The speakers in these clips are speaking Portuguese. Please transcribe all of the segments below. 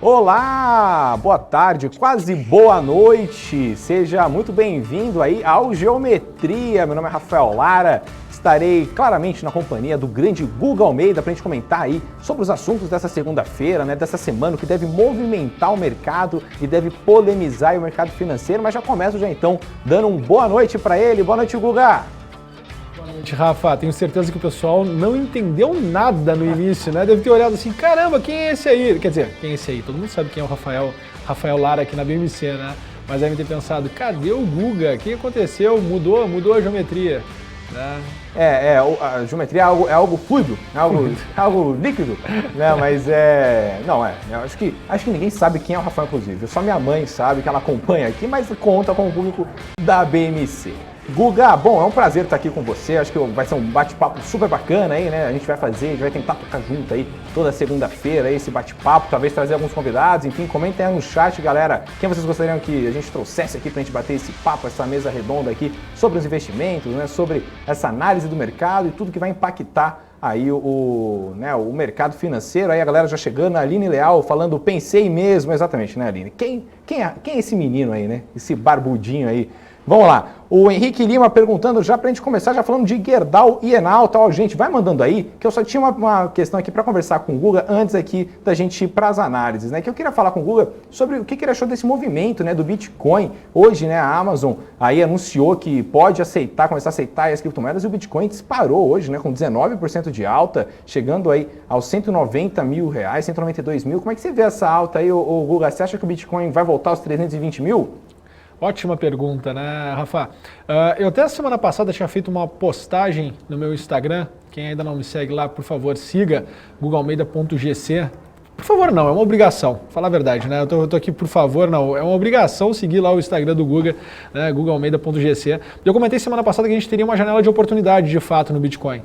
Olá, boa tarde, quase boa noite, seja muito bem-vindo aí ao Geometria. Meu nome é Rafael Lara, estarei claramente na companhia do grande Guga Almeida para a gente comentar aí sobre os assuntos dessa segunda-feira, né, dessa semana que deve movimentar o mercado e deve polemizar o mercado financeiro, mas já começo então dando uma boa noite para ele. Boa noite, Guga. Boa noite, Rafa. Tenho certeza que o pessoal não entendeu nada no início, né? Deve ter olhado assim, caramba, quem é esse aí? Quer dizer, quem é esse aí? Todo mundo sabe quem é o Rafael Lara aqui na BMC, né? Mas devem ter pensado, cadê o Guga? O que aconteceu? Mudou a geometria, né? A geometria é algo fluido, algo líquido, né? Mas eu acho que ninguém sabe quem é o Rafael, inclusive. Só minha mãe sabe que ela acompanha aqui, mas conta com o público da BMC. Guga, bom, é um prazer estar aqui com você, acho que vai ser um bate-papo super bacana aí, né? A gente vai tentar tocar junto aí toda segunda-feira aí, esse bate-papo, talvez trazer alguns convidados, enfim, comentem aí no chat, galera, quem vocês gostariam que a gente trouxesse aqui pra gente bater esse papo, essa mesa redonda aqui sobre os investimentos, né? Sobre essa análise do mercado e tudo que vai impactar aí o mercado financeiro. Aí a galera já chegando, a Aline Leal falando, pensei mesmo, exatamente, né, Aline? Quem é esse menino aí, né? Esse barbudinho aí. Vamos lá, o Henrique Lima perguntando já pra gente começar, já falando de Gerdau e Enalta. Ó, gente, vai mandando aí, que eu só tinha uma questão aqui para conversar com o Guga antes aqui da gente ir para as análises, né? Que eu queria falar com o Guga sobre o que ele achou desse movimento, né, do Bitcoin. Hoje, né, a Amazon aí anunciou que pode começar a aceitar as criptomoedas e o Bitcoin disparou hoje, né, com 19% de alta, chegando aí aos 190 mil reais, 192 mil. Como é que você vê essa alta aí, ô Guga? Você acha que o Bitcoin vai voltar aos 320 mil? Ótima pergunta, né, Rafa? Eu até a semana passada tinha feito uma postagem no meu Instagram. Quem ainda não me segue lá, por favor, siga gugalmeida.gc. Por favor, não, é uma obrigação, falar a verdade, né? Eu tô aqui, por favor, não, é uma obrigação seguir lá o Instagram do Guga, né, gugalmeida.gc. Eu comentei semana passada que a gente teria uma janela de oportunidade, de fato, no Bitcoin.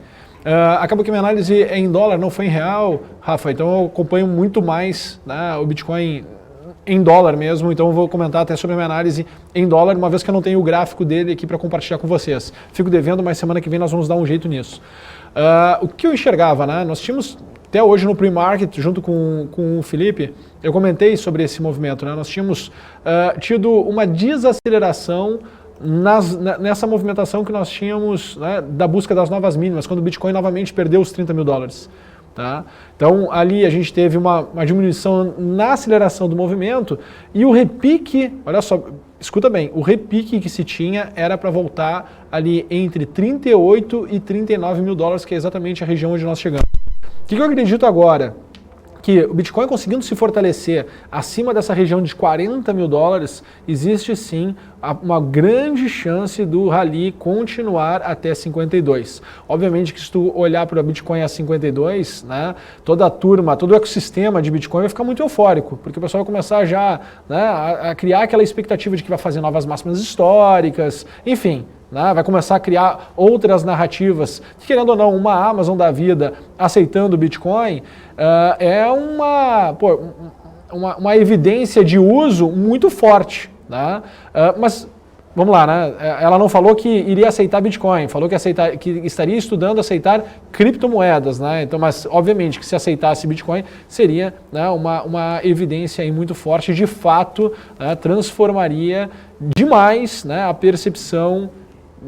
Acabou que minha análise é em dólar, não foi em real, Rafa, então eu acompanho muito mais, né, o Bitcoin em dólar mesmo, então eu vou comentar até sobre a minha análise em dólar, uma vez que eu não tenho o gráfico dele aqui para compartilhar com vocês. Fico devendo, mas semana que vem nós vamos dar um jeito nisso. O que eu enxergava, né? Nós tínhamos, até hoje no pre-market, junto com o Felipe, eu comentei sobre esse movimento, né? Nós tínhamos tido uma desaceleração nessa movimentação que nós tínhamos, né, da busca das novas mínimas, quando o Bitcoin novamente perdeu os 30 mil dólares. Tá? Então ali a gente teve uma diminuição na aceleração do movimento e o repique, olha só, escuta bem, o repique que se tinha era para voltar ali entre 38 e 39 mil dólares, que é exatamente a região onde nós chegamos. O que eu acredito agora? Que o Bitcoin conseguindo se fortalecer acima dessa região de 40 mil dólares, existe sim uma grande chance do rally continuar até 52. Obviamente que se tu olhar para o Bitcoin a 52, né, toda a turma, todo o ecossistema de Bitcoin vai ficar muito eufórico, porque o pessoal vai começar já, né, a criar aquela expectativa de que vai fazer novas máximas históricas, enfim. Né, vai começar a criar outras narrativas, que, querendo ou não, uma Amazon da vida aceitando o Bitcoin é uma evidência de uso muito forte. Né? Mas, vamos lá, né? Ela não falou que iria aceitar Bitcoin, falou que estaria estudando aceitar criptomoedas. Né? Então, mas, obviamente, que se aceitasse Bitcoin, seria, né, uma evidência aí muito forte, de fato, né, transformaria demais, né, a percepção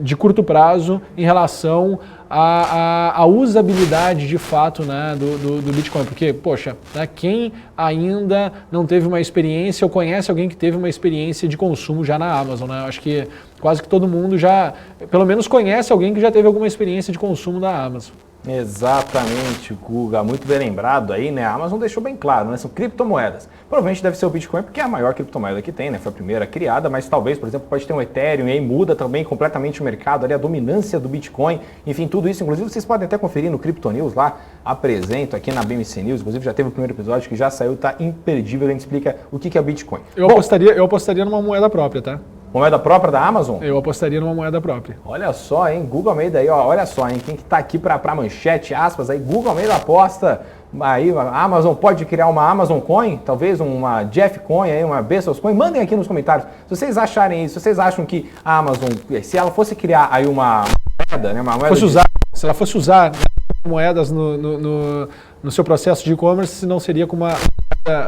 de curto prazo em relação à usabilidade de fato, né, do Bitcoin. Porque, poxa, né, quem ainda não teve uma experiência ou conhece alguém que teve uma experiência de consumo já na Amazon, né? Eu acho que quase que todo mundo já, pelo menos conhece alguém que já teve alguma experiência de consumo da Amazon. Exatamente, Guga, muito bem lembrado aí, né? A Amazon deixou bem claro, né? São criptomoedas. Provavelmente deve ser o Bitcoin, porque é a maior criptomoeda que tem, né? Foi a primeira criada, mas talvez, por exemplo, pode ter um Ethereum e aí muda também completamente o mercado, ali a dominância do Bitcoin, enfim, tudo isso. Inclusive, vocês podem até conferir no Crypto News lá, apresento aqui na BMC News, inclusive já teve o primeiro episódio que já saiu, tá imperdível, a gente explica o que é o Bitcoin. Eu apostaria numa moeda própria, tá? Moeda própria da Amazon? Eu apostaria numa moeda própria. Olha só, hein? Google Almeida aí, ó. Olha só, hein? Quem que tá aqui pra manchete, aspas, aí, Google Almeida aposta. Aí, a Amazon pode criar uma Amazon Coin, talvez uma Jeff Coin, aí, uma Bezos Coin. Mandem aqui nos comentários se vocês acharem isso, se vocês acham que a Amazon, se ela fosse criar aí uma moeda, né? Uma moeda se ela fosse usar moedas no seu processo de e-commerce, não seria com uma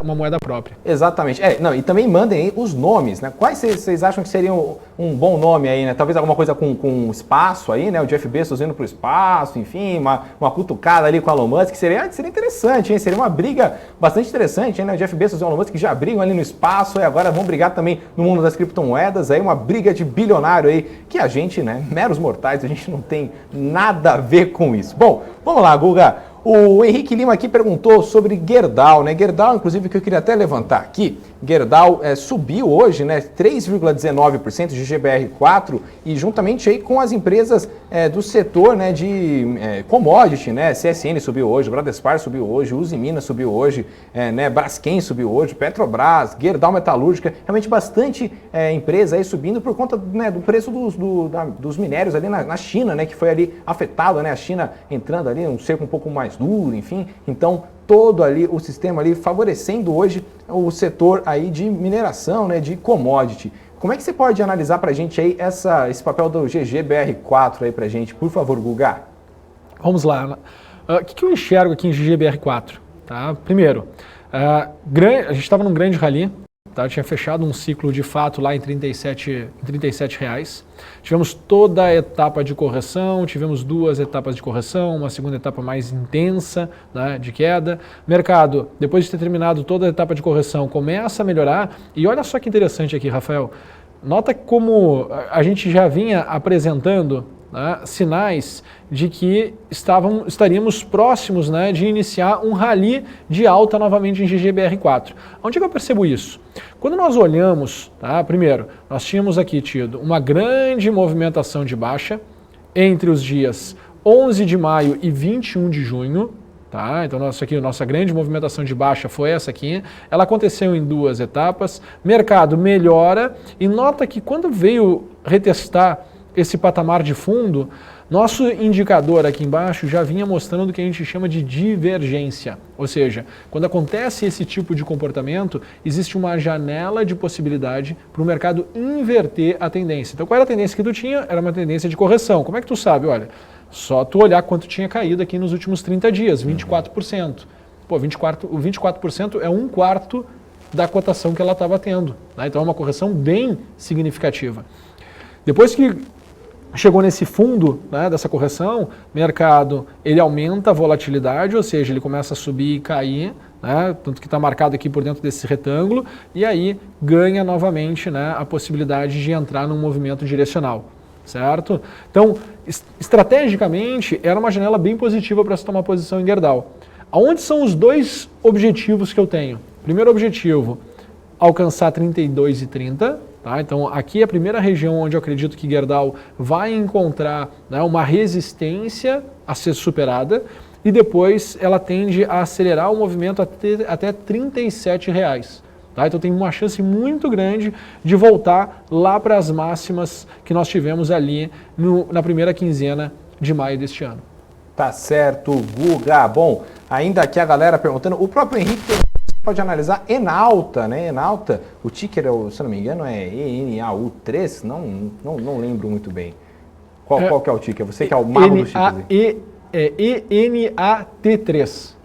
uma moeda própria. Exatamente. Não, e também mandem aí os nomes, né? Quais vocês acham que seriam um bom nome aí, né? Talvez alguma coisa com espaço aí, né? O Jeff Bezos indo para o espaço, enfim, uma cutucada ali com o Elon Musk, seria interessante, hein? Seria uma briga bastante interessante, hein, né? O Jeff Bezos e o Elon Musk já brigam ali no espaço e agora vão brigar também no mundo das criptomoedas, aí uma briga de bilionário aí, que a gente, né, meros mortais, a gente não tem nada a ver com isso. Bom, vamos lá, Guga. O Henrique Lima aqui perguntou sobre Gerdau, né? Gerdau, inclusive, que eu queria até levantar aqui. Gerdau subiu hoje, né? 3,19% de GBR4 e juntamente aí com as empresas do setor, né, de commodity, né? CSN subiu hoje, Bradespar subiu hoje, Usiminas subiu hoje, né? Braskem subiu hoje, Petrobras, Gerdau Metalúrgica, realmente bastante empresa aí subindo por conta, né, do preço dos minérios ali na China, né? Que foi ali afetado, né? A China entrando ali um cerco um pouco mais duro, enfim, então todo ali o sistema ali favorecendo hoje o setor aí de mineração, né, de commodity. Como é que você pode analisar para a gente aí esse papel do GGBR4 aí para a gente, por favor, Guga? Vamos lá. O que eu enxergo aqui em GGBR4? Tá? Primeiro, a gente estava num grande rally. Tá, tinha fechado um ciclo de fato lá em 37 reais. Tivemos toda a etapa de correção, tivemos 2 etapas de correção, uma segunda etapa mais intensa, né, de queda. Mercado, depois de ter terminado toda a etapa de correção, começa a melhorar. E olha só que interessante aqui, Rafael. Nota como a gente já vinha apresentando, né, sinais de que estaríamos próximos, né, de iniciar um rally de alta novamente em GGBR4. Onde é que eu percebo isso? Quando nós olhamos, tá, primeiro, nós tínhamos aqui tido uma grande movimentação de baixa entre os dias 11 de maio e 21 de junho. Tá? Então, nossa grande movimentação de baixa foi essa aqui. Ela aconteceu em 2 etapas. Mercado melhora e nota que quando veio retestar esse patamar de fundo, nosso indicador aqui embaixo já vinha mostrando o que a gente chama de divergência. Ou seja, quando acontece esse tipo de comportamento, existe uma janela de possibilidade para o mercado inverter a tendência. Então, qual era a tendência que tu tinha? Era uma tendência de correção. Como é que tu sabe? Olha, só tu olhar quanto tinha caído aqui nos últimos 30 dias, 24%. Pô, o 24% é 1/4 da cotação que ela estava tendo. Né? Então, é uma correção bem significativa. Depois que chegou nesse fundo, né, dessa correção, mercado ele aumenta a volatilidade, ou seja, ele começa a subir e cair, né, tanto que está marcado aqui por dentro desse retângulo, e aí ganha novamente, né, a possibilidade de entrar num movimento direcional, certo? Então, estrategicamente, era uma janela bem positiva para se tomar posição em Gerdau. Aonde são os 2 objetivos que eu tenho? Primeiro objetivo, alcançar 32,30. Tá? Então, aqui é a primeira região onde eu acredito que Gerdau vai encontrar, né, uma resistência a ser superada e depois ela tende a acelerar o movimento até R$ 37. Tá? Então, tem uma chance muito grande de voltar lá para as máximas que nós tivemos ali na primeira quinzena de maio deste ano. Tá certo, Guga. Bom, ainda aqui a galera perguntando, o próprio Henrique pode analisar Enalta, né? Enalta, o ticker, se não me engano, é ENAU3, não lembro muito bem. Qual que é o ticker? Você que é o mago do ticker. ENAT3.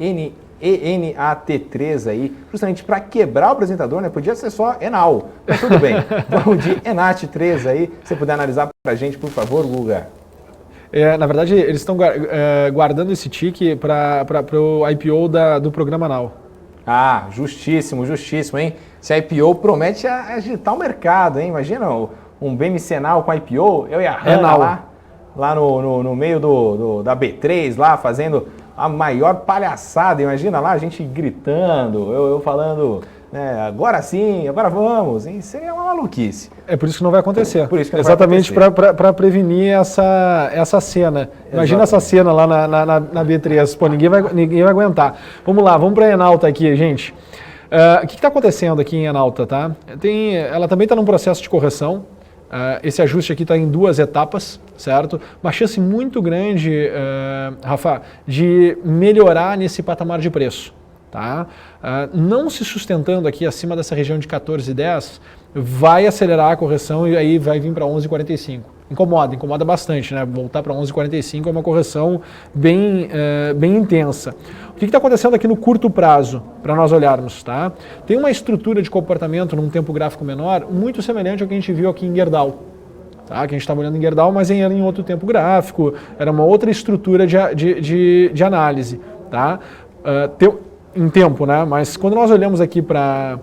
ENAT3 aí, justamente para quebrar o apresentador, né? Podia ser só Enal, mas tudo bem. Vamos de ENAT3 aí, se você puder analisar para a gente, por favor, Guga. Na verdade, eles estão guardando esse ticker para o IPO do programa Now. Ah, justíssimo, hein? Se a IPO promete agitar o mercado, hein? Imagina um BMC Now com a IPO, eu e a Hannah lá no meio da B3, lá fazendo a maior palhaçada. Imagina lá a gente gritando, eu falando, né, agora sim, agora vamos. Isso é uma maluquice. É por isso que não vai acontecer. Por isso que não exatamente para prevenir essa cena. Imagina essa cena lá na B3. Pô, ninguém vai aguentar. Vamos lá, vamos para a Enalta aqui, gente. O que está acontecendo aqui em Enalta? Tá? Ela também está num processo de correção. Esse ajuste aqui está em 2 etapas, certo? Uma chance muito grande, Rafa, de melhorar nesse patamar de preço. Tá? Não se sustentando aqui acima dessa região de 14,10, vai acelerar a correção e aí vai vir para 11,45. incomoda bastante, né? Voltar para 11,45 é uma correção bem intensa. O que está acontecendo aqui no curto prazo, para nós olharmos, tá? Tem uma estrutura de comportamento num tempo gráfico menor muito semelhante ao que a gente viu aqui em Gerdau. Tá? Que a gente estava olhando em Gerdau, mas era em outro tempo gráfico, era uma outra estrutura de análise, tá? Em tempo, né? Mas quando nós olhamos aqui para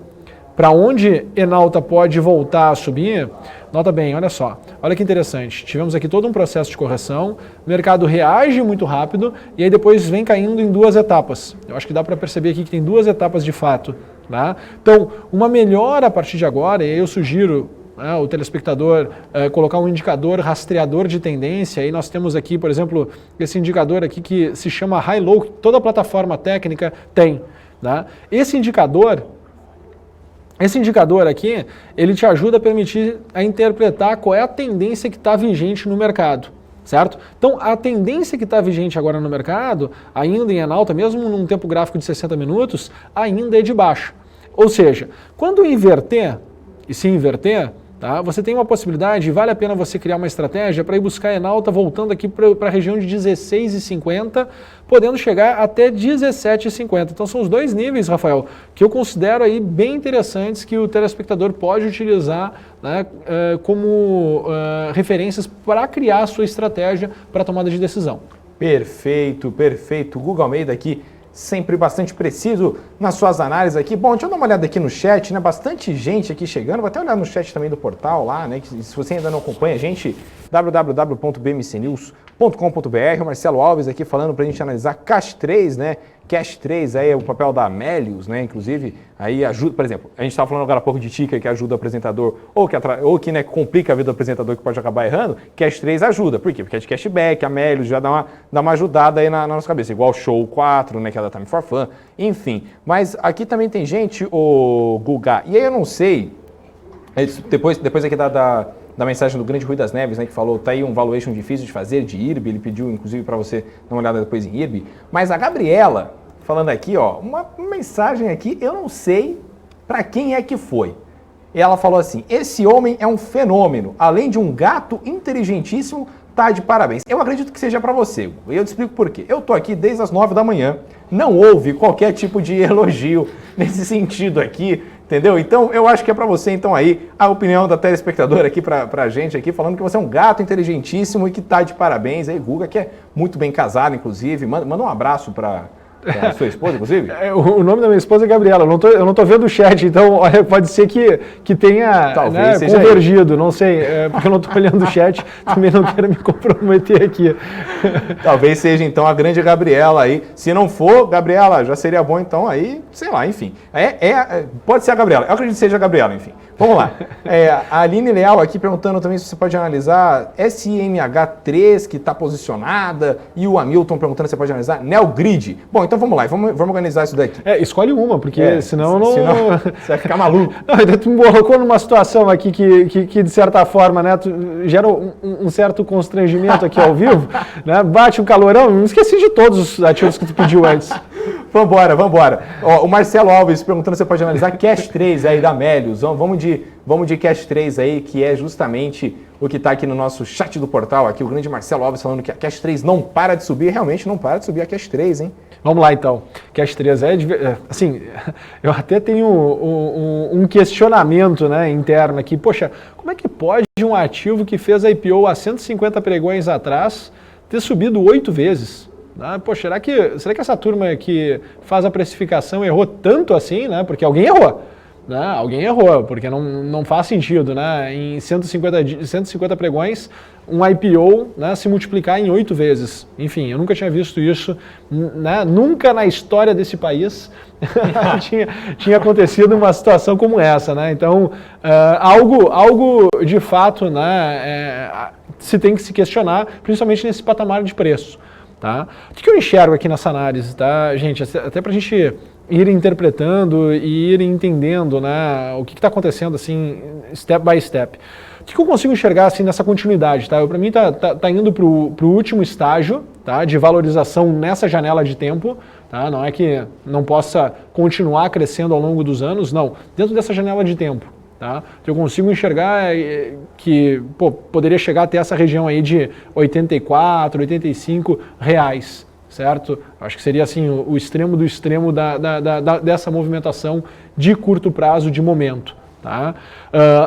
onde Enalta pode voltar a subir, nota bem, olha só, olha que interessante, tivemos aqui todo um processo de correção, o mercado reage muito rápido e aí depois vem caindo em duas etapas. Eu acho que dá para perceber aqui que tem duas etapas de fato. Tá? Então, uma melhora a partir de agora, e aí eu sugiro o telespectador colocar um indicador rastreador de tendência. Aí nós temos aqui, por exemplo, esse indicador aqui que se chama High Low, que toda plataforma técnica tem. Tá? Esse indicador aqui, ele te ajuda a interpretar qual é a tendência que está vigente no mercado. Certo? Então, a tendência que está vigente agora no mercado, ainda em Enalta, mesmo num tempo gráfico de 60 minutos, ainda é de baixa. Ou seja, quando inverter, e se inverter, tá, você tem uma possibilidade, vale a pena você criar uma estratégia para ir buscar Enalta voltando aqui para a região de 16,50, podendo chegar até 17,50. Então são os dois níveis, Rafael, que eu considero aí bem interessantes que o telespectador pode utilizar, né, como referências para criar a sua estratégia para tomada de decisão. Perfeito, perfeito. Guga Almeida aqui, sempre bastante preciso nas suas análises aqui. Bom, deixa eu dar uma olhada aqui no chat, né? Bastante gente aqui chegando. Vou até olhar no chat também do portal lá, né? Que se você ainda não acompanha a gente, www.bmcnews.com.br. O Marcelo Alves aqui falando pra gente analisar Cash 3, né? Cash 3 aí é o papel da Melius, né? Inclusive, aí ajuda, por exemplo, a gente estava falando agora há pouco de ticker que ajuda o apresentador, ou que né, complica a vida do apresentador que pode acabar errando. Cash 3 ajuda. Por quê? Porque é de cashback, a Melius já dá uma ajudada aí na nossa cabeça. Igual o Show 4, né? Que é da Time for Fun, enfim. Mas aqui também tem gente, o Guga, e aí eu não sei, depois aqui da mensagem do grande Rui das Neves, né, que falou, tá aí um valuation difícil de fazer, de IRB, ele pediu inclusive para você dar uma olhada depois em IRB, mas a Gabriela, falando aqui, ó, uma mensagem aqui, eu não sei para quem é que foi. E ela falou assim, esse homem é um fenômeno, além de um gato inteligentíssimo, tá de parabéns. Eu acredito que seja para você, e eu te explico por quê. Eu tô aqui desde as 9 da manhã, não houve qualquer tipo de elogio nesse sentido aqui, entendeu? Então, eu acho que é para você, então, aí, a opinião da telespectadora aqui pra gente aqui, falando que você é um gato inteligentíssimo e que tá de parabéns. Aí, Guga, que é muito bem casado, inclusive. Manda um abraço pra sua esposa, inclusive. O nome da minha esposa é Gabriela. Eu não tô vendo o chat, então olha, pode ser que tenha, né, convergido. Aí. Não sei, porque eu não tô olhando o chat, também não quero me comprometer aqui. Talvez seja, então, a grande Gabriela aí. Se não for, Gabriela, já seria bom, então, aí, sei lá, enfim. Pode ser a Gabriela. Eu acredito que seja a Gabriela, enfim. Vamos lá. A Aline Leal aqui perguntando também se você pode analisar SMH3, que está posicionada, e o Hamilton perguntando se você pode analisar Neogrid. Bom, então vamos lá, vamos organizar isso daqui. Escolhe uma, porque senão não... Senão você vai ficar maluco. Não, tu me colocou numa situação aqui que de certa forma, né, gera um certo constrangimento aqui ao vivo, né, bate um calorão, não esqueci de todos os ativos que tu pediu antes. Vambora. Ó, o Marcelo Alves perguntando se você pode analisar Cash 3 aí da Melius. Vamos de Cash 3 aí, que é justamente o que está aqui no nosso chat do portal. Aqui o grande Marcelo Alves falando que a Cash 3 não para de subir. Realmente não para de subir a Cash 3, hein? Vamos lá então. Cash 3 assim, eu até tenho um questionamento, né, interno aqui. Poxa, como é que pode um ativo que fez a IPO há 150 pregões atrás ter subido 8 vezes? Poxa, será que essa turma que faz a precificação errou tanto assim, né? Porque alguém errou. Né? Alguém errou, porque não faz sentido, né? Em 150 pregões, um IPO, né, se multiplicar em 8 vezes. Enfim, eu nunca tinha visto isso, né? Nunca na história desse país tinha acontecido uma situação como essa, né? Então, algo de fato, né, se tem que se questionar, principalmente nesse patamar de preço. Tá? O que eu enxergo aqui nessa análise, tá, gente? Até para a gente ir interpretando e ir entendendo, né, o que está acontecendo assim, step by step. O que eu consigo enxergar assim, nessa continuidade? Tá? Para mim tá indo para o último estágio, tá, de valorização nessa janela de tempo. Tá? Não é que não possa continuar crescendo ao longo dos anos, não. Dentro dessa janela de tempo. Tá? Então eu consigo enxergar que poderia chegar até essa região aí de 84, 85 reais, certo? Acho que seria assim o extremo do extremo dessa movimentação de curto prazo, de momento. Tá?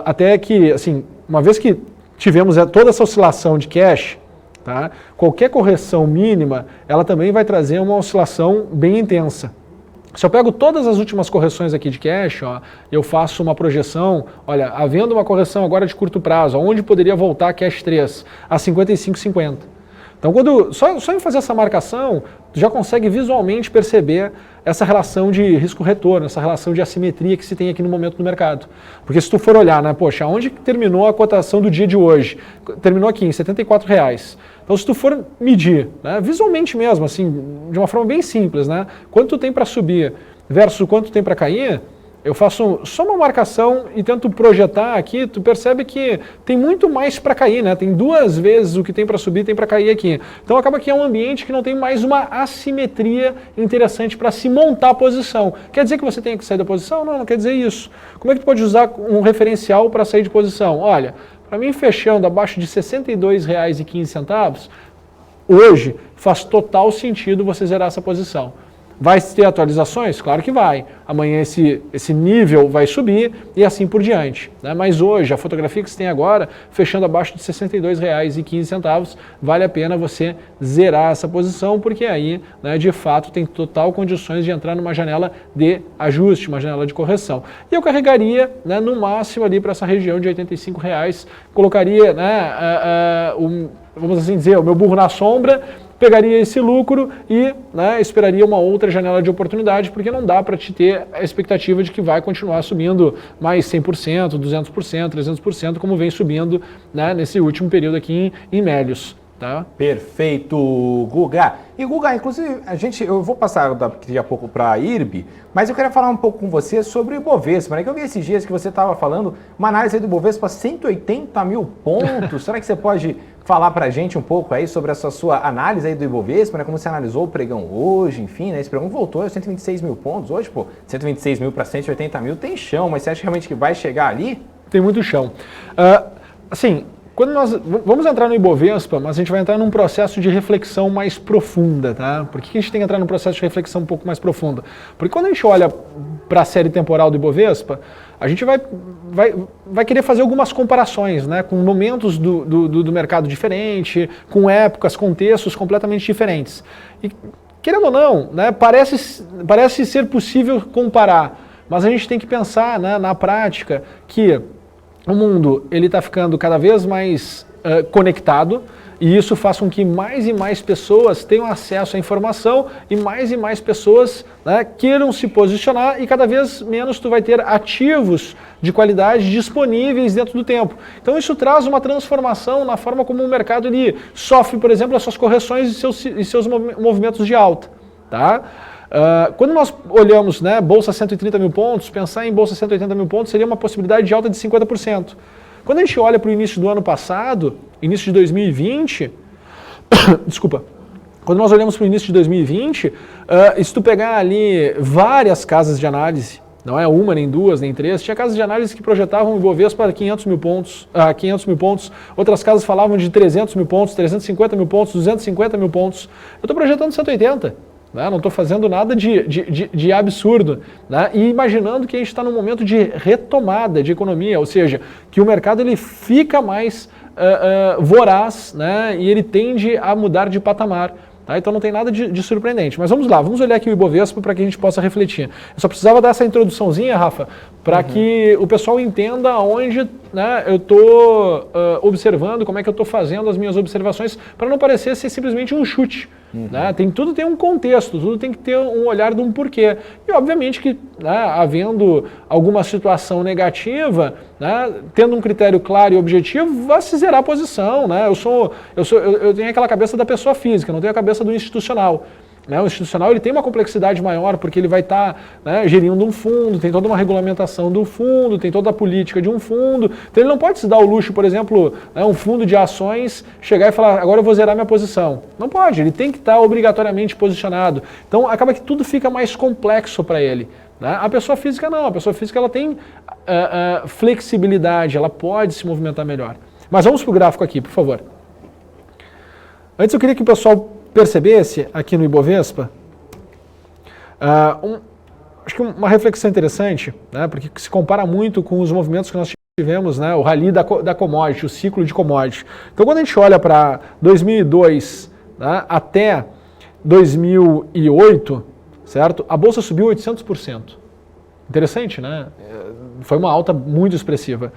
Até que, assim, uma vez que tivemos toda essa oscilação de cash, tá? Qualquer correção mínima, ela também vai trazer uma oscilação bem intensa. Se eu pego todas as últimas correções aqui de cash, ó, eu faço uma projeção, olha, havendo uma correção agora de curto prazo, onde poderia voltar cash 3? A 55,50. Então, só em fazer essa marcação, tu já consegue visualmente perceber essa relação de risco-retorno, essa relação de assimetria que se tem aqui no momento do mercado. Porque se tu for olhar, né, poxa, onde terminou a cotação do dia de hoje? Terminou aqui em R$ 74 reais. Então, se tu for medir, né, visualmente mesmo, assim, de uma forma bem simples, né, quanto tu tem para subir versus quanto tem para cair, eu faço só uma marcação e tento projetar aqui, tu percebe que tem muito mais para cair, né? Tem 2 vezes o que tem para subir, tem para cair aqui. Então acaba que é um ambiente que não tem mais uma assimetria interessante para se montar a posição. Quer dizer que você tem que sair da posição? Não, não quer dizer isso. Como é que tu pode usar um referencial para sair de posição? Olha, para mim fechando abaixo de R$ 62,15, hoje faz total sentido você zerar essa posição. Vai ter atualizações? Claro que vai. Amanhã esse nível vai subir e assim por diante. Né? Mas hoje, a fotografia que você tem agora, fechando abaixo de R$ 62,15, vale a pena você zerar essa posição, porque aí, né, de fato, tem total condições de entrar numa janela de ajuste, uma janela de correção. E eu carregaria, né, no máximo ali para essa região de R$ 85, colocaria, né, vamos assim dizer, o meu burro na sombra, pegaria esse lucro e, né, esperaria uma outra janela de oportunidade, porque não dá para te ter a expectativa de que vai continuar subindo mais 100%, 200%, 300%, como vem subindo, né, nesse último período aqui em médios. Tá? Perfeito, Guga. E Guga, inclusive, eu vou passar daqui a pouco para a IRB, mas eu queria falar um pouco com você sobre o Ibovespa, né? Que eu vi esses dias que você estava falando, uma análise aí do Ibovespa, 180 mil pontos. Será que você pode falar para a gente um pouco aí sobre essa sua análise aí do Ibovespa, né? Como você analisou o pregão hoje, enfim, né? Esse pregão voltou a 126 mil pontos hoje, pô, 126 mil para 180 mil tem chão, mas você acha realmente que vai chegar ali? Tem muito chão. Assim, quando nós vamos entrar no Ibovespa, mas a gente vai entrar num processo de reflexão mais profunda, tá? Por que a gente tem que entrar num processo de reflexão um pouco mais profunda? Porque quando a gente olha para a série temporal do Ibovespa, a gente vai querer fazer algumas comparações, né? Com momentos do mercado diferente, com épocas, contextos completamente diferentes. E, querendo ou não, né, parece ser possível comparar, mas a gente tem que pensar, né, na prática que o mundo está ficando cada vez mais conectado e isso faz com que mais e mais pessoas tenham acesso à informação e mais pessoas, né, queiram se posicionar e cada vez menos tu vai ter ativos de qualidade disponíveis dentro do tempo. Então isso traz uma transformação na forma como o mercado ele sofre, por exemplo, as suas correções e seus movimentos de alta. Tá? Quando nós olhamos, né, Bolsa 130 mil pontos, pensar em Bolsa 180 mil pontos seria uma possibilidade de alta de 50%. Quando a gente olha para o início do ano passado, início de 2020, desculpa, quando nós olhamos para o início de 2020, se tu pegar ali várias casas de análise, não é uma, nem duas, nem três, tinha casas de análise que projetavam o Ibovespa para 500 mil pontos, outras casas falavam de 300 mil pontos, 350 mil pontos, 250 mil pontos. Eu estou projetando 180. Né? Não estou fazendo nada de absurdo, né? E imaginando que a gente está num momento de retomada de economia, ou seja, que o mercado ele fica mais voraz, né? E ele tende a mudar de patamar. Tá? Então não tem nada de surpreendente. Mas vamos lá, vamos olhar aqui o Ibovespa para que a gente possa refletir. Eu só precisava dar essa introduçãozinha, Rafa, para que o pessoal entenda onde, né, eu estou observando, como é que eu estou fazendo as minhas observações, para não parecer ser simplesmente um chute. Né? Tudo tem um contexto, tudo tem que ter um olhar de um porquê. E obviamente que, né, havendo alguma situação negativa, né, tendo um critério claro e objetivo, vai se zerar a posição. Né? Eu tenho aquela cabeça da pessoa física, não tenho a cabeça do institucional. Né? O institucional ele tem uma complexidade maior porque ele vai estar, né, gerindo um fundo, tem toda uma regulamentação do fundo, tem toda a política de um fundo. Então ele não pode se dar o luxo, por exemplo, né, um fundo de ações, chegar e falar, agora eu vou zerar minha posição. Não pode, ele tem que estar obrigatoriamente posicionado. Então acaba que tudo fica mais complexo para ele. Né? A pessoa física não, a pessoa física ela tem flexibilidade, ela pode se movimentar melhor. Mas vamos para o gráfico aqui, por favor. Antes eu queria que o pessoal percebesse aqui no Ibovespa, acho que uma reflexão interessante, né, porque se compara muito com os movimentos que nós tivemos, né, o rally da commodity, o ciclo de commodity. Então quando a gente olha para 2002, né, até 2008, certo? A bolsa subiu 800%. Interessante, né? Foi uma alta muito expressiva.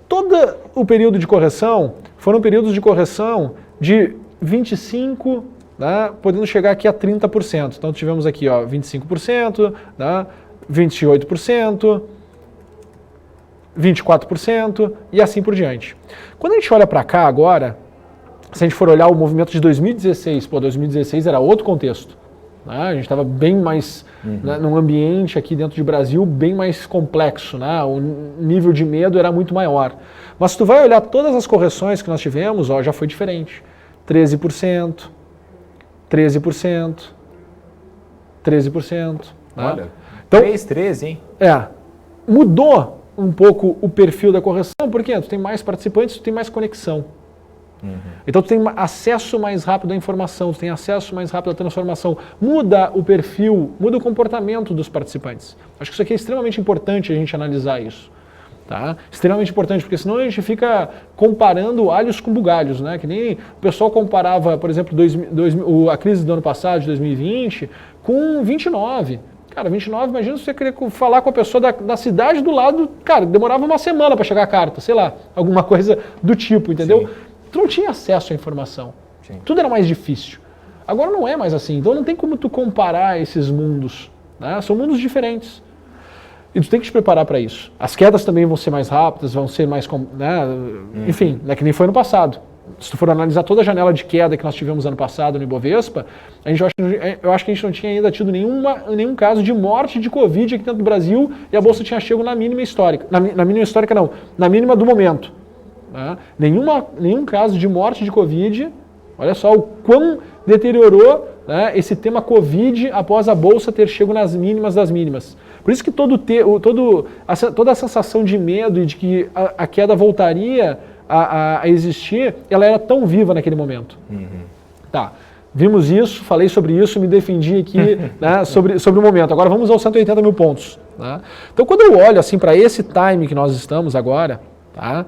Todo o período de correção foram períodos de correção de 25%, né, podendo chegar aqui a 30%. Então tivemos aqui 25%, né, 28%, 24% e assim por diante. Quando a gente olha para cá agora, se a gente for olhar o movimento de 2016, 2016 era outro contexto. Né, a gente estava bem mais, né, num ambiente aqui dentro de Brasil bem mais complexo, né, o nível de medo era muito maior. Mas se tu vai olhar todas as correções que nós tivemos, já foi diferente. 13%, 13%, 13%. Né? Olha, então, 13, hein? Mudou um pouco o perfil da correção, porque tu tem mais participantes, tu tem mais conexão. Então tu tem acesso mais rápido à informação, tu tem acesso mais rápido à transformação. Muda o perfil, muda o comportamento dos participantes. Acho que isso aqui é extremamente importante a gente analisar isso. Tá? Extremamente importante, porque senão a gente fica comparando alhos com bugalhos, né? Que nem o pessoal comparava, por exemplo, a crise do ano passado, de 2020, com 29. Cara, 29, imagina se você querer falar com a pessoa da cidade do lado, cara, demorava uma semana para chegar a carta, sei lá, alguma coisa do tipo, entendeu? Sim. Tu não tinha acesso à informação. Sim. Tudo era mais difícil. Agora não é mais assim, então não tem como tu comparar esses mundos, né? São mundos diferentes. E tu tem que te preparar para isso. As quedas também vão ser mais rápidas, vão ser mais... Né? Enfim, né, que nem foi ano passado. Se tu for analisar toda a janela de queda que nós tivemos ano passado no Ibovespa, eu acho que a gente não tinha ainda tido nenhum caso de morte de Covid aqui dentro do Brasil e a Bolsa tinha chego na mínima histórica. Na mínima histórica não, na mínima do momento. Né? Nenhum caso de morte de Covid. Olha só o quão deteriorou, né, esse tema Covid após a Bolsa ter chego nas mínimas das mínimas. Por isso que toda a sensação de medo e de que a queda voltaria a existir, ela era tão viva naquele momento. Tá, vimos isso, falei sobre isso, me defendi aqui né, sobre o momento. Agora vamos aos 180 mil pontos. Né? Então quando eu olho assim para esse time que nós estamos agora, tá,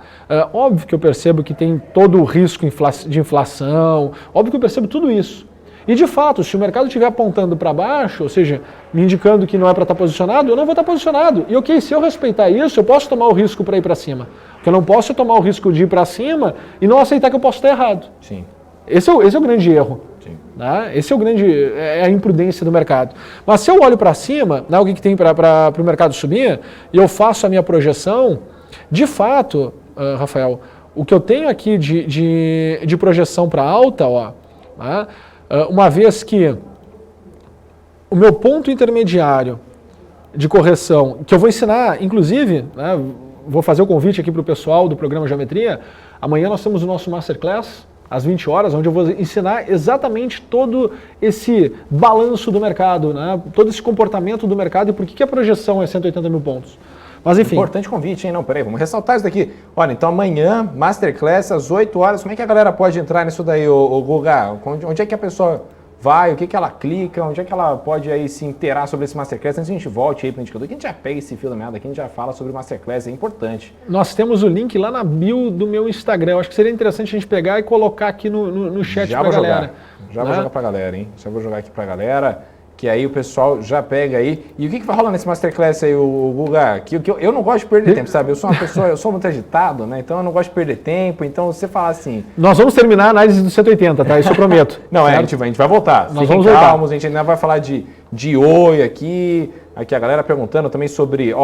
óbvio que eu percebo que tem todo o risco de inflação, óbvio que eu percebo tudo isso. E de fato, se o mercado estiver apontando para baixo, ou seja, me indicando que não é para estar posicionado, eu não vou estar posicionado. E ok, se eu respeitar isso, eu posso tomar o risco para ir para cima. Porque eu não posso tomar o risco de ir para cima e não aceitar que eu posso estar errado. Sim. Esse é o grande erro. Sim. Né? Esse é a imprudência do mercado. Mas se eu olho para cima, né, o que tem para o mercado subir, e eu faço a minha projeção, de fato, Rafael, o que eu tenho aqui de projeção para alta, né, uma vez que o meu ponto intermediário de correção, que eu vou ensinar, inclusive, né, vou fazer o convite aqui para o pessoal do programa Geometria, amanhã nós temos o nosso Masterclass, às 20 horas, onde eu vou ensinar exatamente todo esse balanço do mercado, né, todo esse comportamento do mercado e por que a projeção é 180 mil pontos. Mas enfim. Importante convite, hein? Não, peraí, vamos ressaltar isso daqui. Olha, então amanhã, Masterclass, às 8 horas, como é que a galera pode entrar nisso daí, ô Guga? Onde é que a pessoa vai, o que ela clica, onde é que ela pode aí se inteirar sobre esse Masterclass? Antes a gente volte aí para o indicador, que a gente já pega esse fio da meada aqui, a gente já fala sobre o Masterclass, é importante. Nós temos o link lá na bio do meu Instagram, eu acho que seria interessante a gente pegar e colocar aqui no chat para a galera. Já vou jogar para a galera, hein? Já vou jogar aqui para a galera. Que aí o pessoal já pega aí. E o que vai rolar nesse Masterclass aí, o Guga? Que eu não gosto de perder tempo, sabe? Eu sou uma pessoa, eu sou muito agitado, né? Então eu não gosto de perder tempo. Então você fala assim... Nós vamos terminar a análise do 180, tá? Isso eu prometo. Não, a gente vai voltar. Nós vamos voltar. A gente ainda vai falar de oi aqui. Aqui a galera perguntando também sobre...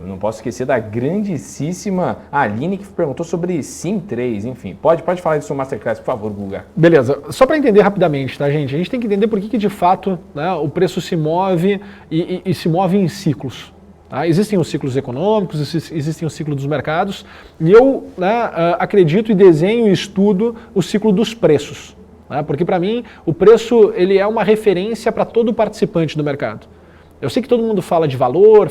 não posso esquecer da grandíssima Aline, que perguntou sobre Sim3, enfim. Pode falar disso no Masterclass, por favor, Guga. Beleza. Só para entender rapidamente, tá, gente? A gente tem que entender por que de fato, né, o preço se move e se move em ciclos. Tá? Existem os ciclos econômicos, existem os ciclos dos mercados, e eu, né, acredito e desenho e estudo o ciclo dos preços. Né? Porque para mim, o preço ele é uma referência para todo participante do mercado. Eu sei que todo mundo fala de valor,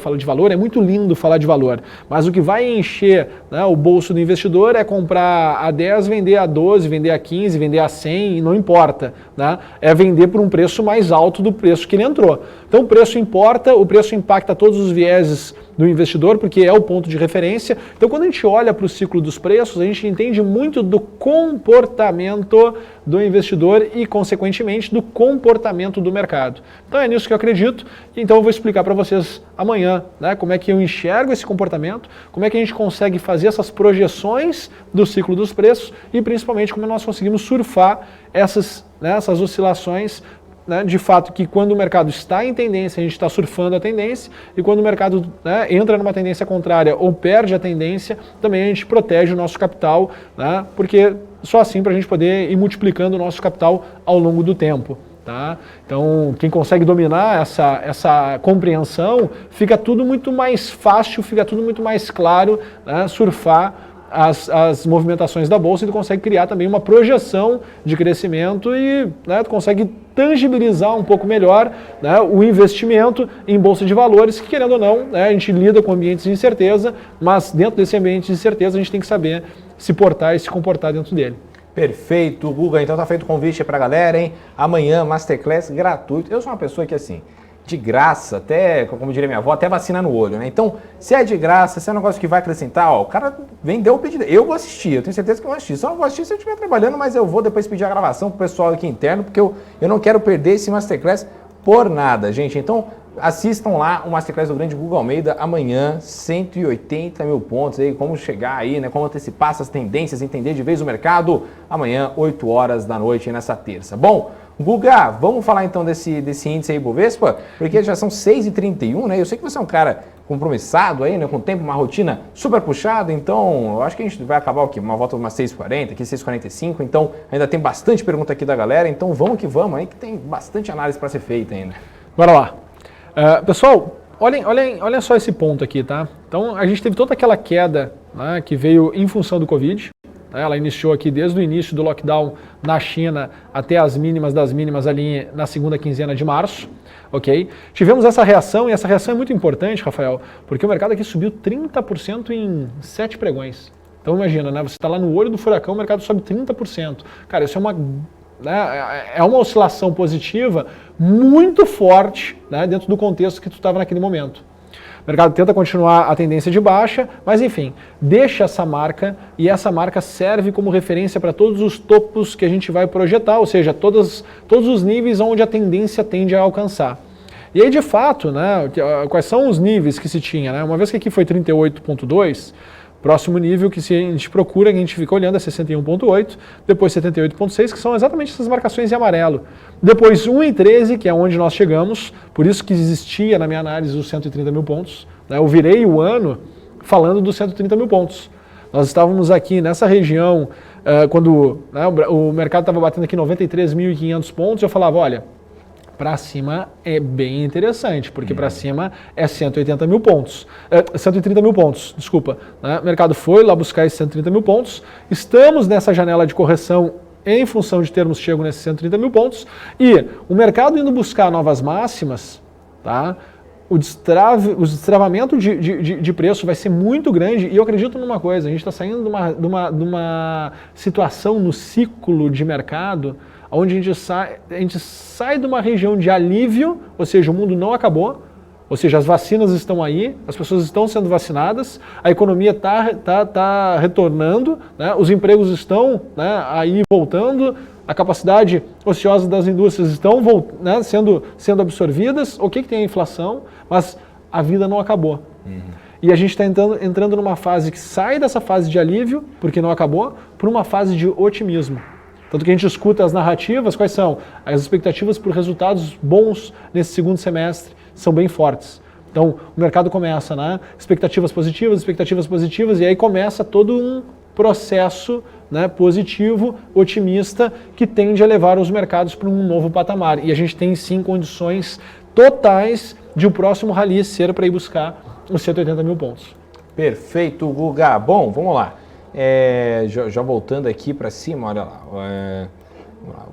é muito lindo falar de valor, mas o que vai encher, né, o bolso do investidor é comprar a 10, vender a 12, vender a 15, vender a 100, não importa. Né? É vender por um preço mais alto do preço que ele entrou. Então o preço importa, o preço impacta todos os vieses do investidor, porque é o ponto de referência. Então quando a gente olha para o ciclo dos preços, a gente entende muito do comportamento do investidor e, consequentemente, do comportamento do mercado. Então é nisso que eu acredito, então eu vou explicar para vocês amanhã, né, como é que eu enxergo esse comportamento, como é que a gente consegue fazer essas projeções do ciclo dos preços e, principalmente, como nós conseguimos surfar essas oscilações, né, de fato que quando o mercado está em tendência, a gente está surfando a tendência, e quando o mercado, né, entra numa tendência contrária ou perde a tendência, também a gente protege o nosso capital, né, porque só assim para a gente poder ir multiplicando o nosso capital ao longo do tempo. Tá? Então, quem consegue dominar essa compreensão, fica tudo muito mais fácil, fica tudo muito mais claro, né, surfar as movimentações da Bolsa, e tu consegue criar também uma projeção de crescimento e, né, tu consegue tangibilizar um pouco melhor, né, o investimento em Bolsa de Valores, que, querendo ou não, né, a gente lida com ambientes de incerteza, mas dentro desse ambiente de incerteza a gente tem que saber se portar e se comportar dentro dele. Perfeito, Guga. Então tá feito o convite pra galera, hein? Amanhã, Masterclass gratuito. Eu sou uma pessoa que, assim, de graça, até, como diria minha avó, até vacina no olho, né? Então, se é de graça, se é um negócio que vai acrescentar, ó, o cara vendeu o pedido. Eu vou assistir, eu tenho certeza que eu vou assistir. Só não vou assistir se eu estiver trabalhando, mas eu vou depois pedir a gravação pro pessoal aqui interno, porque eu não quero perder esse Masterclass por nada, gente. Então, assistam lá o Masterclass do grande Guga Almeida amanhã, 180 mil pontos aí, como chegar aí, né? Como antecipar essas tendências, entender de vez o mercado, amanhã, 8 horas da noite, nessa terça. Bom, Guga, vamos falar então desse índice aí Bovespa, porque já são 6h31, né? Eu sei que você é um cara compromissado aí, né? Com tempo, uma rotina super puxada, então eu acho que a gente vai acabar o quê? Uma volta umas 6h40, aqui 6h45, então ainda tem bastante pergunta aqui da galera, então vamos que vamos aí, que tem bastante análise para ser feita ainda. Bora lá. Pessoal, olhem só esse ponto aqui, tá? Então, a gente teve toda aquela queda, né, que veio em função do Covid. Né? Ela iniciou aqui desde o início do lockdown na China até as mínimas das mínimas ali na segunda quinzena de março. Ok? Tivemos essa reação, e essa reação é muito importante, Rafael, porque o mercado aqui subiu 30% em 7 pregões. Então, imagina, né? Você está lá no olho do furacão, o mercado sobe 30%. Cara, isso é uma oscilação positiva muito forte, né, dentro do contexto que tu estava naquele momento. O mercado tenta continuar a tendência de baixa, mas enfim, deixa essa marca, e essa marca serve como referência para todos os topos que a gente vai projetar, ou seja, todos os níveis onde a tendência tende a alcançar. E aí, de fato, né, quais são os níveis que se tinha? Né? Uma vez que aqui foi 38,2, próximo nível que a gente procura, que a gente fica olhando, é 61,8, depois 78,6, que são exatamente essas marcações em amarelo. Depois 1,13, que é onde nós chegamos, por isso que existia na minha análise os 130 mil pontos. Né? Eu virei o ano falando dos 130 mil pontos. Nós estávamos aqui nessa região, quando, né, o mercado estava batendo aqui 93.500 pontos, eu falava, olha, para cima é bem interessante, porque para cima é 180 mil pontos. 130 mil pontos, desculpa. Né? O mercado foi lá buscar esses 130 mil pontos. Estamos nessa janela de correção em função de termos chego nesses 130 mil pontos. E o mercado indo buscar novas máximas, tá? O destravamento de preço vai ser muito grande. E eu acredito numa coisa, a gente está saindo de uma situação no ciclo de mercado onde a gente sai de uma região de alívio, ou seja, o mundo não acabou, ou seja, as vacinas estão aí, as pessoas estão sendo vacinadas, a economia tá retornando, né, os empregos estão, né, aí voltando, a capacidade ociosa das indústrias estão, né, sendo absorvidas, ok que tem a inflação, mas a vida não acabou. E a gente está entrando numa fase que sai dessa fase de alívio, porque não acabou, para uma fase de otimismo. Tanto que a gente escuta as narrativas, quais são? As expectativas por resultados bons nesse segundo semestre são bem fortes. Então, o mercado começa, né? Expectativas positivas, e aí começa todo um processo, né, positivo, otimista, que tende a levar os mercados para um novo patamar. E a gente tem, sim, condições totais de o próximo rally ser para ir buscar os 180 mil pontos. Perfeito, Guga. Bom, vamos lá. Já voltando aqui para cima, olha lá.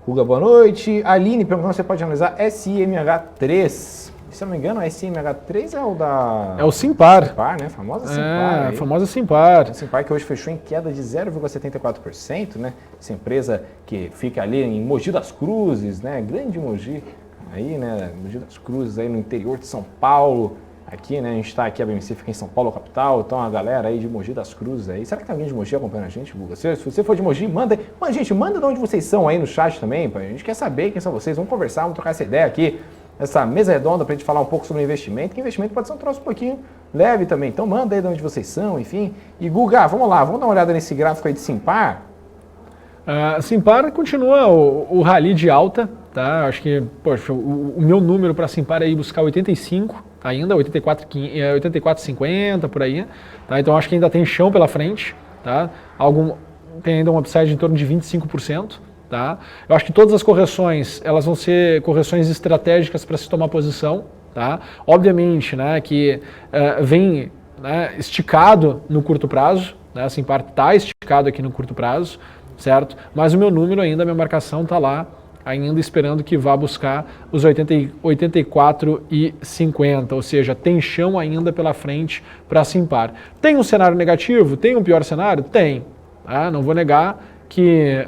Guga, boa noite. Aline perguntando se você pode analisar SIMH3. Se eu não me engano, a SMH3 é o da... É o Simpar. Simpar, né? A famosa Simpar. É, a famosa Simpar. A Simpar que hoje fechou em queda de 0,74%, né? Essa empresa que fica ali em Mogi das Cruzes, né? Grande Mogi, aí, né? Mogi das Cruzes, aí no interior de São Paulo. Aqui, né? A gente está aqui, a BMC fica em São Paulo, capital. Então, a galera aí de Mogi das Cruzes aí. Será que tem alguém de Mogi acompanhando a gente, Guga? Se você for de Mogi, manda. Mano, gente, manda de onde vocês são aí no chat também. A gente quer saber quem são vocês. Vamos conversar, vamos trocar essa ideia aqui. Essa mesa redonda para a gente falar um pouco sobre investimento, que investimento pode ser um troço um pouquinho leve também. Então manda aí de onde vocês são, enfim. E Guga, vamos lá, vamos dar uma olhada nesse gráfico aí de Simpar. Simpar continua o rally de alta, tá? Acho que, poxa, o meu número para Simpar é ir buscar 85 ainda, 84,50 por aí, tá? Então acho que ainda tem chão pela frente, tá? Tem ainda um upside em torno de 25%. Tá? Eu acho que todas as correções elas vão ser correções estratégicas para se tomar posição. Tá? Obviamente, né, que vem, né, esticado no curto prazo, né, assim, está esticado aqui no curto prazo, certo? Mas o meu número ainda, a minha marcação está lá, ainda esperando que vá buscar os 84,50, ou seja, tem chão ainda pela frente para Simpar. Tem um cenário negativo? Tem um pior cenário? Tem. Tá? Não vou negar que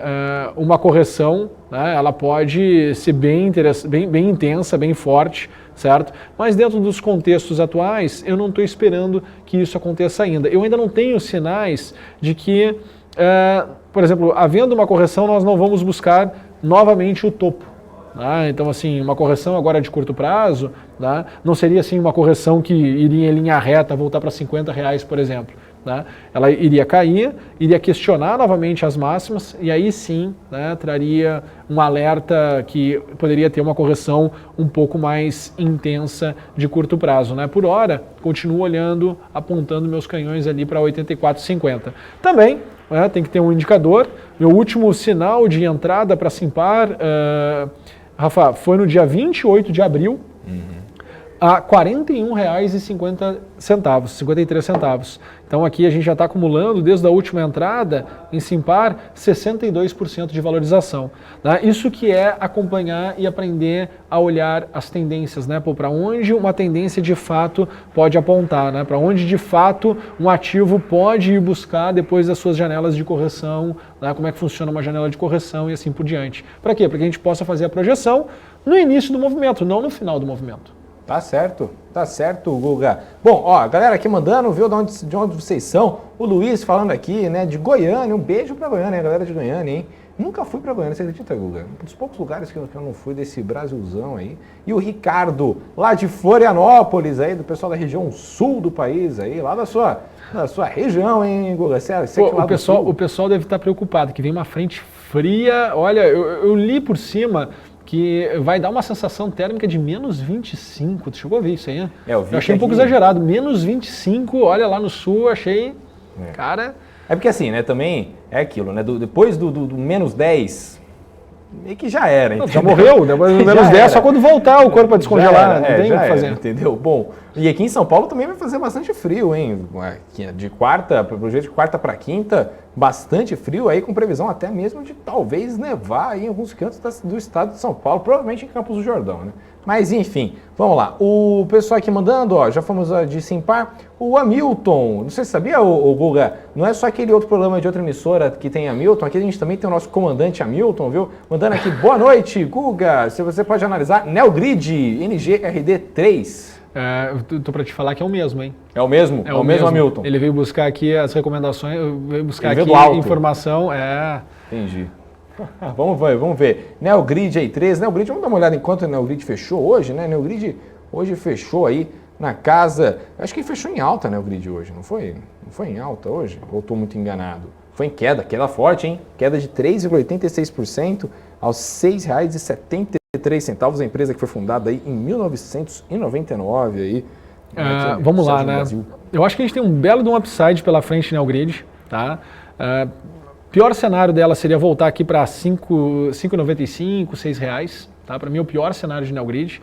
uma correção, né, ela pode ser bem intensa, bem forte, certo? Mas dentro dos contextos atuais, eu não estou esperando que isso aconteça ainda. Eu ainda não tenho sinais de que, por exemplo, havendo uma correção, nós não vamos buscar novamente o topo. Tá? Então, assim, uma correção agora de curto prazo, tá? Não seria assim uma correção que iria em linha reta, voltar para R$50, por exemplo. Né? Ela iria cair, iria questionar novamente as máximas e aí sim, né, traria um alerta que poderia ter uma correção um pouco mais intensa de curto prazo. Né? Por hora, continuo olhando, apontando meus canhões ali para 84,50. Também tem que ter um indicador. Meu último sinal de entrada para Simpar, Rafa, foi no dia 28 de abril, a R$ 41,50, 53 centavos. Então aqui a gente já está acumulando, desde a última entrada, em Simpar, 62% de valorização. Né? Isso que é acompanhar e aprender a olhar as tendências, né? Para onde uma tendência de fato pode apontar, né? Para onde de fato um ativo pode ir buscar depois das suas janelas de correção, né? Como é que funciona uma janela de correção e assim por diante. Para quê? Para que a gente possa fazer a projeção no início do movimento, não no final do movimento. Tá certo, Guga. Bom, ó, a galera aqui mandando, viu de onde vocês são. O Luiz falando aqui, né, de Goiânia. Um beijo pra Goiânia, galera de Goiânia, hein? Nunca fui pra Goiânia, você acredita, Guga? Um dos poucos lugares que eu não fui desse Brasilzão aí. E o Ricardo, lá de Florianópolis, aí, do pessoal da região sul do país, aí, lá da sua região, hein, Guga? O pessoal deve estar preocupado, que vem uma frente fria. Olha, eu li por cima que vai dar uma sensação térmica de menos 25. Tu chegou a ver isso aí, né? Eu achei um pouco exagerado. Menos 25, olha, lá no sul, achei, cara... É porque assim, né, também é aquilo, né, depois do menos 10, meio que já era. Não, já morreu, depois do menos 10, só quando voltar o corpo a descongelar, não tem o que fazer. Entendeu? Bom, e aqui em São Paulo também vai fazer bastante frio, hein? De quarta, pro jeito de quarta para quinta, bastante frio aí, com previsão até mesmo de talvez nevar aí em alguns cantos do estado de São Paulo, provavelmente em Campos do Jordão, né? Mas enfim, vamos lá. O pessoal aqui mandando, ó, já fomos de Simpar, o Hamilton, não sei se sabia, o Guga, não é só aquele outro programa de outra emissora que tem Hamilton, aqui a gente também tem o nosso comandante Hamilton, viu? Mandando aqui, boa noite, Guga, se você pode analisar, Neogrid NGRD3. Tô para te falar que é o mesmo, hein? É o mesmo? É o mesmo Hamilton. Ele veio buscar aqui as recomendações, veio buscar aqui informação. Entendi. Vamos ver. Neogrid aí 3, Neogrid, vamos dar uma olhada enquanto o Neogrid fechou hoje, né? Neogrid hoje fechou aí na casa, acho que fechou em alta, Neogrid hoje, não foi? Não foi em alta hoje? Ou estou muito enganado? Foi em queda forte, hein? Queda de 3,86% aos R$ 6,73, a empresa que foi fundada aí em 1999 aí. Vamos lá, né? Eu acho que a gente tem um belo de um upside pela frente, Neogrid, tá? Pior cenário dela seria voltar aqui para 5,95, R$6. Tá? Para mim é o pior cenário de Neogrid.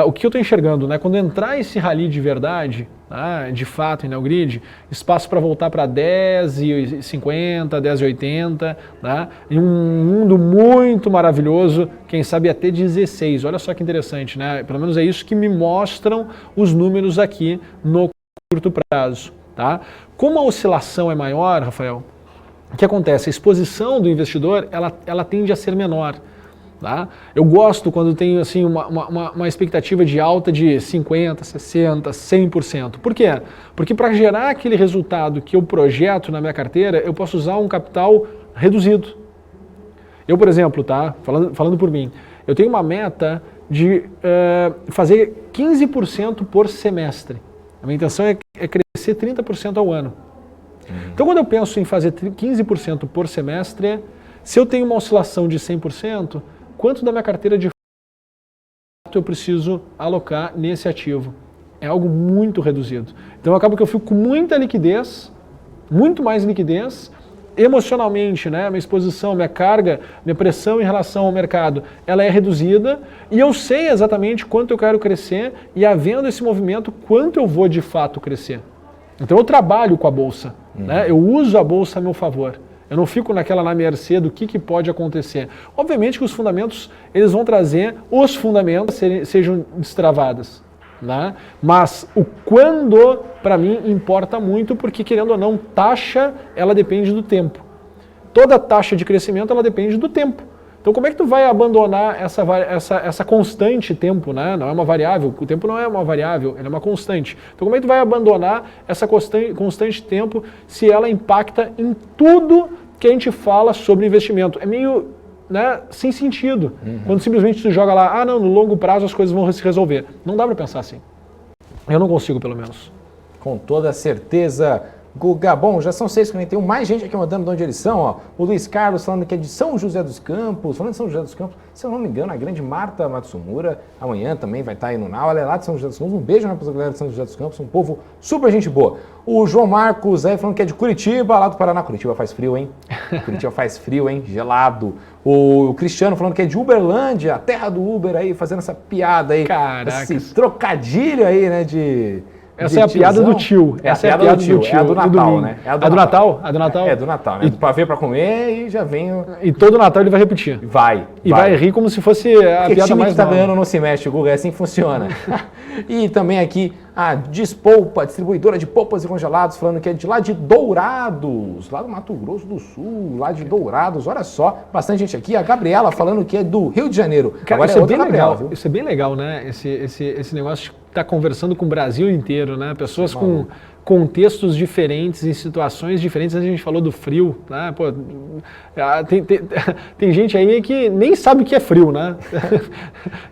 O que eu estou enxergando, né? Quando entrar esse rally de verdade, tá? De fato em Neogrid, espaço para voltar para 10,50, 10,80, tá? E um mundo muito maravilhoso, quem sabe até 16. Olha só que interessante, né? Pelo menos é isso que me mostram os números aqui no curto prazo. Tá? Como a oscilação é maior, Rafael, o que acontece? A exposição do investidor ela tende a ser menor. Tá? Eu gosto quando tenho assim, uma expectativa de alta de 50%, 60%, 100%. Por quê? Porque para gerar aquele resultado que eu projeto na minha carteira, eu posso usar um capital reduzido. Eu, por exemplo, tá? falando por mim, eu tenho uma meta de fazer 15% por semestre. A minha intenção é crescer 30% ao ano. Então, quando eu penso em fazer 15% por semestre, se eu tenho uma oscilação de 100%, quanto da minha carteira de fato eu preciso alocar nesse ativo? É algo muito reduzido. Então, acaba que eu fico com muita liquidez, muito mais liquidez, emocionalmente, né, minha exposição, minha carga, minha pressão em relação ao mercado, ela é reduzida e eu sei exatamente quanto eu quero crescer e, havendo esse movimento, quanto eu vou de fato crescer. Então, eu trabalho com a bolsa, né, eu uso a bolsa a meu favor. Eu não fico na mercê do que pode acontecer. Obviamente que os fundamentos, eles vão trazer os fundamentos sejam destravadas. Né? Mas o quando, para mim, importa muito, porque, querendo ou não, taxa, ela depende do tempo. Toda taxa de crescimento, ela depende do tempo. Então, como é que tu vai abandonar essa constante tempo, né? Não é uma variável, o tempo não é uma variável, ele é uma constante. Então, como é que tu vai abandonar essa constante tempo se ela impacta em tudo que a gente fala sobre investimento? É meio, né, sem sentido. Quando simplesmente tu joga lá, não, no longo prazo as coisas vão se resolver. Não dá para pensar assim. Eu não consigo, pelo menos. Com toda certeza, Guga. Bom, já são 6h41, mais gente aqui mandando de onde eles são, ó. O Luiz Carlos falando que é de São José dos Campos. Falando de São José dos Campos, se eu não me engano, a grande Marta Matsumura amanhã também vai estar aí no Nau. Ela é lá de São José dos Campos. Um beijo para a galera de São José dos Campos, um povo super gente boa. O João Marcos aí falando que é de Curitiba, lá do Paraná. Curitiba faz frio, hein? Curitiba faz frio, hein? Gelado. O Cristiano falando que é de Uberlândia, a terra do Uber aí, fazendo essa piada aí. Caraca. Esse trocadilho aí, né, Essa é a piada do tio. Essa é a piada do tio. É a do Natal, né? É a do Natal? A do Natal? É do Natal, né? Pra ver, pra comer e já vem... E todo Natal ele vai repetir. Vai. E vai rir como se fosse a porque piada mais que tá nova. ganhando não se mexe, o Google, é assim que funciona. E também aqui a Despolpa, distribuidora de polpas e congelados, falando que é de lá de Dourados, lá do Mato Grosso do Sul, lá de Dourados, olha só, bastante gente aqui. A Gabriela falando que é do Rio de Janeiro. Cara, agora isso é é bem Gabriela, legal. viu? Isso é bem legal, né? Esse negócio de estar conversando com o Brasil inteiro, né? Pessoas com contextos diferentes, em situações diferentes. A gente falou do frio, né? Pô, tem gente aí que nem sabe o que é frio, né?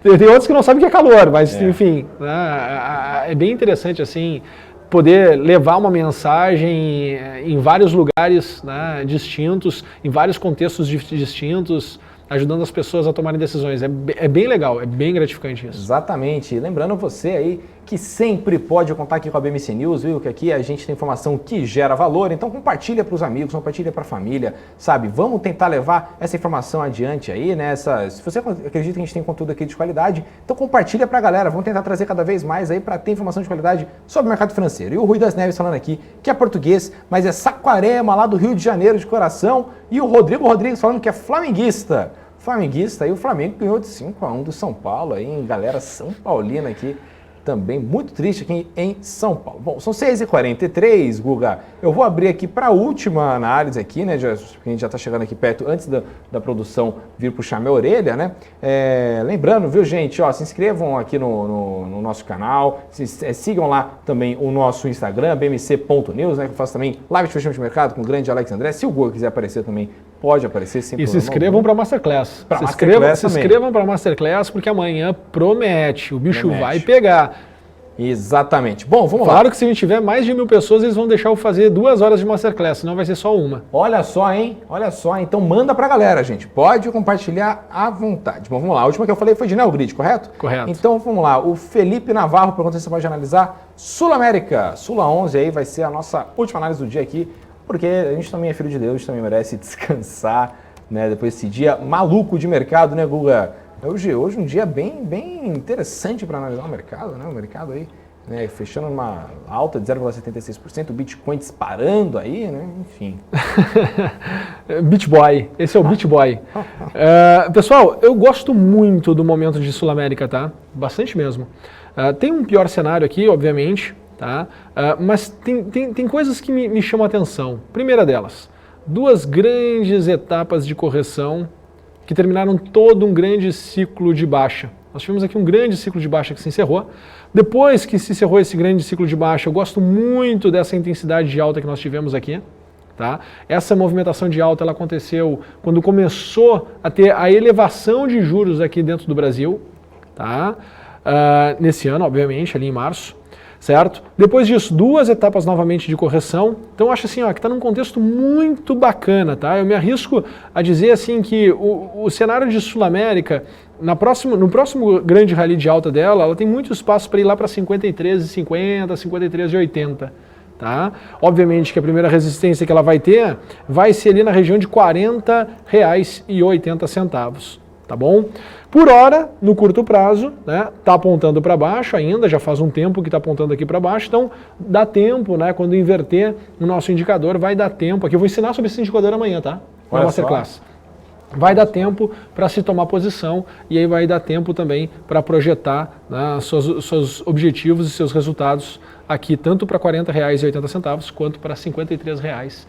Tem outros que não sabem o que é calor, mas enfim, né? É bem interessante assim poder levar uma mensagem em vários lugares, né, distintos, em vários contextos distintos, ajudando as pessoas a tomarem decisões. É bem legal, é bem gratificante isso. Exatamente. Lembrando você aí que sempre pode contar aqui com a BMC News, viu? Que aqui a gente tem informação que gera valor, então compartilha para os amigos, compartilha para a família, sabe? Vamos tentar levar essa informação adiante aí, né? Se você acredita que a gente tem conteúdo aqui de qualidade, então compartilha para a galera. Vamos tentar trazer cada vez mais aí para ter informação de qualidade sobre o mercado financeiro. E o Rui das Neves falando aqui que é português, mas é Saquarema, lá do Rio de Janeiro de coração. E o Rodrigo Rodrigues falando que é flamenguista. Flamenguista, aí o Flamengo ganhou de 5-1 do São Paulo, aí, hein? Galera São Paulina aqui, também muito triste aqui em São Paulo. Bom, são 6h43, Guga, eu vou abrir aqui para a última análise aqui, né, a gente já está chegando aqui perto, antes da produção vir puxar minha orelha, né, lembrando, viu, gente, ó, se inscrevam aqui no nosso canal, sigam lá também o nosso Instagram, bmc.news, né, que eu faço também live de fechamento de mercado com o grande Alex André. Se o Guga quiser aparecer também, pode aparecer sem problema. E se inscrevam para a Masterclass. Se inscrevam para a Masterclass, porque amanhã promete, o bicho vai pegar. Exatamente. Bom, vamos lá. Claro que se a gente tiver mais de 1000 pessoas, eles vão deixar eu fazer 2 horas de Masterclass, senão vai ser só uma. Olha só, hein? Olha só. Então manda pra galera, gente. Pode compartilhar à vontade. Bom, vamos lá. A última que eu falei foi de Neogrid, correto? Correto. Então vamos lá. O Felipe Navarro pergunta se você pode analisar Sul América. Sula 11 aí vai ser a nossa última análise do dia aqui. porque a gente também é filho de Deus, a gente também merece descansar, né, depois desse dia maluco de mercado, né, Guga? Hoje um dia bem interessante para analisar o mercado, né? O mercado aí, né, fechando uma alta de 0,76%, o Bitcoin disparando aí, né? Enfim. Beach Boy, esse é o Beach Boy. Pessoal, eu gosto muito do momento de Sul-América, tá? Bastante mesmo. Tem um pior cenário aqui, obviamente, tá? Mas tem coisas que me chamam a atenção. Primeira delas, duas grandes etapas de correção que terminaram todo um grande ciclo de baixa. Nós tivemos aqui um grande ciclo de baixa que se encerrou. Depois que se encerrou esse grande ciclo de baixa, eu gosto muito dessa intensidade de alta que nós tivemos aqui. Tá? Essa movimentação de alta ela aconteceu quando começou a ter a elevação de juros aqui dentro do Brasil, tá? Nesse ano, obviamente, ali em março. Certo? Depois disso, duas etapas novamente de correção. Então, eu acho assim, ó, que está num contexto muito bacana, tá? Eu me arrisco a dizer assim que o cenário de Sul-América, no próximo grande rally de alta dela, ela tem muito espaço para ir lá para 53,50, 53,80. Tá? Obviamente que a primeira resistência que ela vai ter vai ser ali na região de R$ 40,80. Tá bom? Por hora, no curto prazo, né, tá apontando para baixo ainda, já faz um tempo que está apontando aqui para baixo, então dá tempo, né, quando inverter o nosso indicador, vai dar tempo. Aqui eu vou ensinar sobre esse indicador amanhã, tá? Na Masterclass. Vai dar tempo para se tomar posição e aí vai dar tempo também para projetar, né, seus objetivos e seus resultados aqui, tanto para R$ 40,80 quanto para R$ 53,80.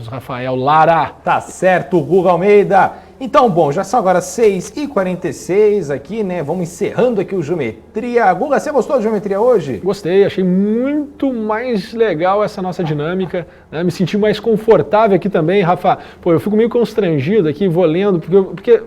Rafael Lara. Tá certo, Guga Almeida. Então, bom, já são agora 6h46 aqui, né? Vamos encerrando aqui o Geometria. Guga, você gostou da Geometria hoje? Gostei, achei muito mais legal essa nossa dinâmica, né? Me senti mais confortável aqui também, Rafa. Pô, eu fico meio constrangido aqui, vou lendo, porque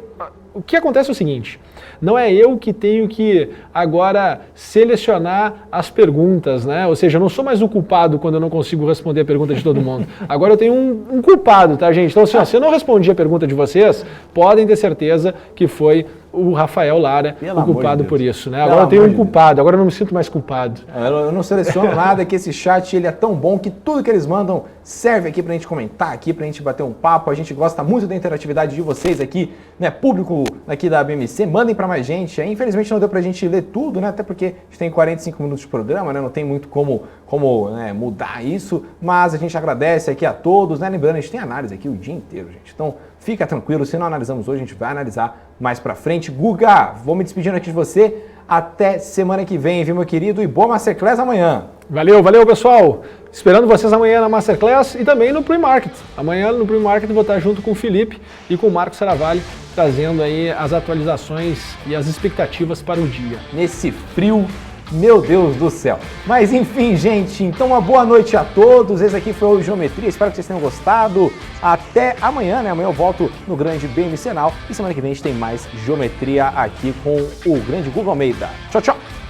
o que acontece é o seguinte, não é eu que tenho que agora selecionar as perguntas, né? Ou seja, eu não sou mais o culpado quando eu não consigo responder a pergunta de todo mundo. Agora eu tenho um culpado, tá, gente? Então, assim, ó, se eu não respondi a pergunta de vocês, podem ter certeza que foi o Rafael Lara o culpado por isso, né? Agora eu tenho um culpado, agora eu não me sinto mais culpado. Eu não seleciono nada, que esse chat ele é tão bom que tudo que eles mandam serve aqui pra gente comentar, aqui pra gente bater um papo. A gente gosta muito da interatividade de vocês aqui, né? Público aqui da BMC, mandem pra mais gente. Infelizmente não deu pra gente ler tudo, né? Até porque a gente tem 45 minutos de programa, né? Não tem muito como né, mudar isso, mas a gente agradece aqui a todos, né? Lembrando, a gente tem análise aqui o dia inteiro, gente. Então, fica tranquilo, se não analisamos hoje, a gente vai analisar mais pra frente. Guga, vou me despedindo aqui de você. Até semana que vem, viu, meu querido? E boa Masterclass amanhã. Valeu, pessoal. Esperando vocês amanhã na Masterclass e também no Pre-Market. Amanhã no Pre-Market vou estar junto com o Felipe e com o Marcos Saravalli, trazendo aí as atualizações e as expectativas para o dia. Nesse frio, meu Deus do céu. Mas enfim, gente, então uma boa noite a todos. Esse aqui foi o Geometria, espero que vocês tenham gostado. Até amanhã, né? Amanhã eu volto no grande BMC Now e semana que vem a gente tem mais Geometria aqui com o grande Guga Almeida. Tchau, tchau!